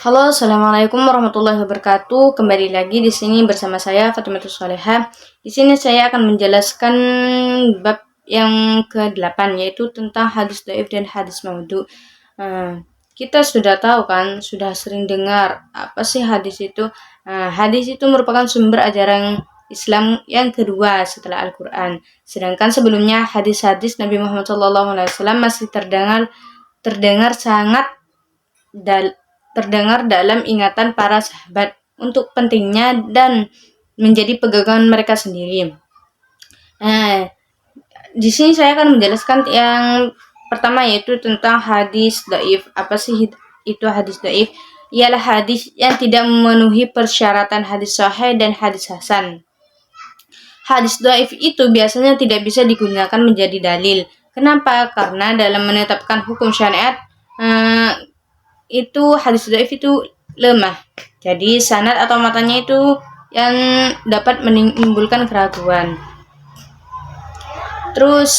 Halo, assalamualaikum warahmatullahi wabarakatuh. Kembali lagi di sini bersama saya Fatimatus Sholehah. Di sini saya akan menjelaskan bab yang ke-8, yaitu tentang hadis dhaif dan hadis maudhu. Kita sudah tahu kan, sudah sering dengar apa sih hadis itu? Hadis itu merupakan sumber ajaran Islam yang kedua setelah Al-Quran. Sedangkan sebelumnya hadis-hadis Nabi Muhammad SAW masih terdengar sangat terdengar dalam ingatan para sahabat untuk pentingnya dan menjadi pegangan mereka sendiri. Di sini saya akan menjelaskan yang pertama, yaitu tentang hadis dhaif. Apa sih itu hadis dhaif? Ialah hadis yang tidak memenuhi persyaratan hadis sahih dan hadis hasan. Hadis dhaif itu biasanya tidak bisa digunakan menjadi dalil. Kenapa? Karena dalam menetapkan hukum syariat itu hadis dhaif itu lemah. Jadi sanad atau matanya itu yang dapat menimbulkan keraguan. Terus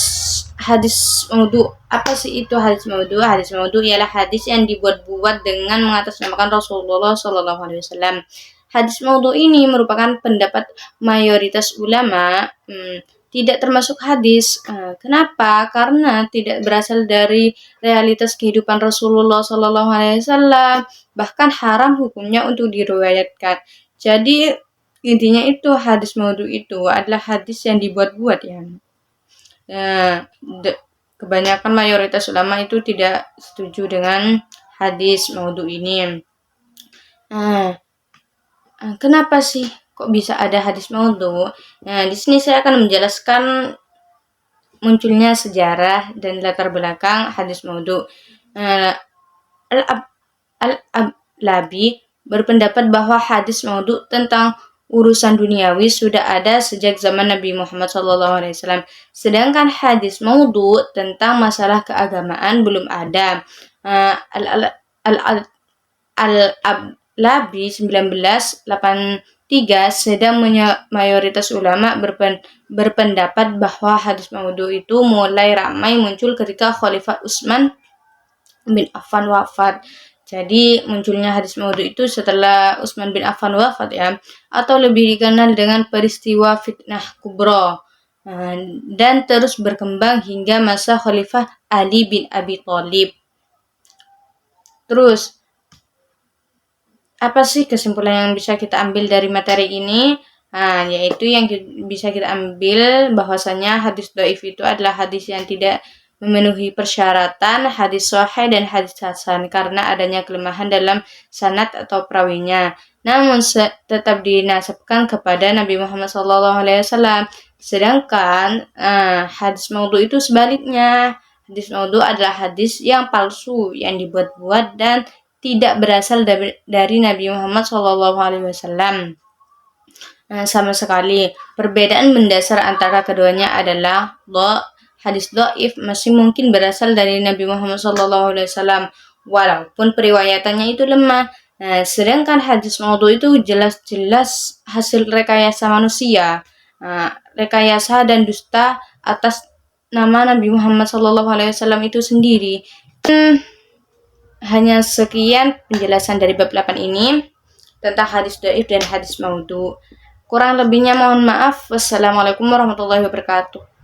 hadis maudhu. Apa sih itu hadis maudhu? Hadis maudhu ialah hadis yang dibuat-buat dengan mengatasnamakan Rasulullah SAW. Hadis maudhu ini merupakan pendapat mayoritas ulama, tidak termasuk hadis. Kenapa? Karena tidak berasal dari realitas kehidupan Rasulullah SAW, bahkan haram hukumnya untuk diriwayatkan. Jadi intinya itu hadis maudhu itu adalah hadis yang dibuat-buat ya. Kebanyakan mayoritas ulama itu tidak setuju dengan hadis maudhu ini. Kenapa sih kok bisa ada hadis maudhu? Di sini saya akan menjelaskan munculnya sejarah dan latar belakang hadis maudhu. Al-Ablabi berpendapat bahwa hadis maudhu tentang urusan duniawi sudah ada sejak zaman Nabi Muhammad SAW. Sedangkan hadis maudhu tentang masalah keagamaan belum ada. Al-Ablabi 1983 sedang mayoritas ulama berpendapat bahwa hadis maudhu itu mulai ramai muncul ketika Khalifah Utsman bin Affan wafat. Jadi munculnya hadis maudhu itu setelah Utsman bin Affan wafat ya, atau lebih dikenal dengan peristiwa fitnah kubra, dan terus berkembang hingga masa Khalifah Ali bin Abi Thalib. Terus apa sih kesimpulan yang bisa kita ambil dari materi ini? Yaitu yang bisa kita ambil bahwasanya hadis dhaif itu adalah hadis yang tidak memenuhi persyaratan hadis sahih dan hadis hasan karena adanya kelemahan dalam sanad atau perawinya, namun tetap dinasabkan kepada Nabi Muhammad SAW. Sedangkan hadis maudhu itu sebaliknya. Hadis maudhu adalah hadis yang palsu, yang dibuat-buat dan tidak berasal dari Nabi Muhammad SAW. Sama sekali. Perbedaan mendasar antara keduanya adalah hadis dhaif masih mungkin berasal dari Nabi Muhammad SAW walaupun periwayatannya itu lemah. Sedangkan hadis maudhu itu jelas-jelas hasil rekayasa manusia, rekayasa dan dusta atas nama Nabi Muhammad SAW itu sendiri. Hanya sekian penjelasan dari bab 8 ini tentang hadis dhaif dan hadis maudhu. Kurang lebihnya mohon maaf. Wassalamualaikum warahmatullahi wabarakatuh.